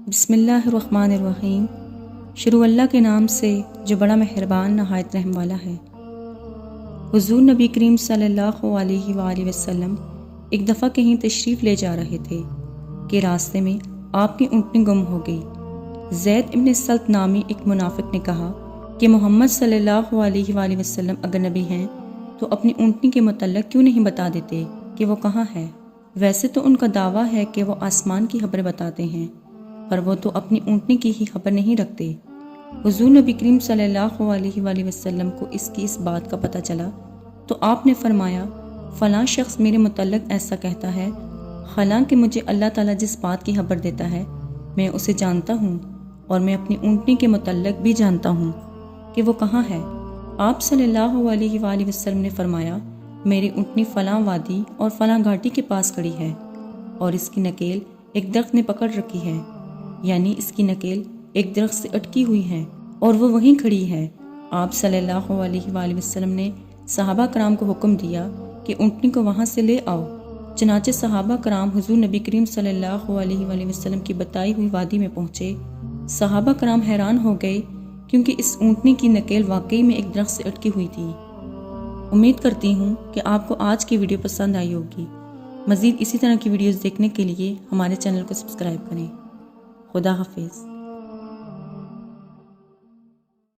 بسم اللہ الرحمن الرحیم۔ شروع اللہ کے نام سے جو بڑا مہربان نہایت رحم والا ہے۔ حضور نبی کریم صلی اللہ علیہ وآلہ وسلم ایک دفعہ کہیں تشریف لے جا رہے تھے کہ راستے میں آپ کی اونٹنی گم ہو گئی۔ زید ابن سلط نامی ایک منافق نے کہا کہ محمد صلی اللہ علیہ وآلہ وسلم اگر نبی ہیں تو اپنی اونٹنی کے متعلق کیوں نہیں بتا دیتے کہ وہ کہاں ہے؟ ویسے تو ان کا دعویٰ ہے کہ وہ آسمان کی خبریں بتاتے ہیں، پر وہ تو اپنی اونٹنی کی ہی خبر نہیں رکھتے۔ حضور نبی کریم صلی اللہ علیہ وآلہ وسلم کو اس بات کا پتہ چلا تو آپ نے فرمایا، فلاں شخص میرے متعلق ایسا کہتا ہے، حالانکہ مجھے اللہ تعالیٰ جس بات کی خبر دیتا ہے میں اسے جانتا ہوں، اور میں اپنی اونٹنی کے متعلق بھی جانتا ہوں کہ وہ کہاں ہے۔ آپ صلی اللہ علیہ وآلہ وسلم نے فرمایا، میری اونٹنی فلاں وادی اور فلاں گھاٹی کے پاس کھڑی ہے، اور اس کی نکیل ایک درخت نے پکڑ رکھی ہے، یعنی اس کی نکیل ایک درخت سے اٹکی ہوئی ہے اور وہ وہیں کھڑی ہے۔ آپ صلی اللہ علیہ وآلہ وسلم نے صحابہ کرام کو حکم دیا کہ اونٹنی کو وہاں سے لے آؤ۔ چنانچہ صحابہ کرام حضور نبی کریم صلی اللہ علیہ وآلہ وسلم کی بتائی ہوئی وادی میں پہنچے۔ صحابہ کرام حیران ہو گئے کیونکہ اس اونٹنی کی نکیل واقعی میں ایک درخت سے اٹکی ہوئی تھی۔ امید کرتی ہوں کہ آپ کو آج کی ویڈیو پسند آئی ہوگی۔ مزید اسی طرح کی ویڈیوز دیکھنے کے لیے ہمارے چینل کو سبسکرائب کریں۔ خدا حافظ۔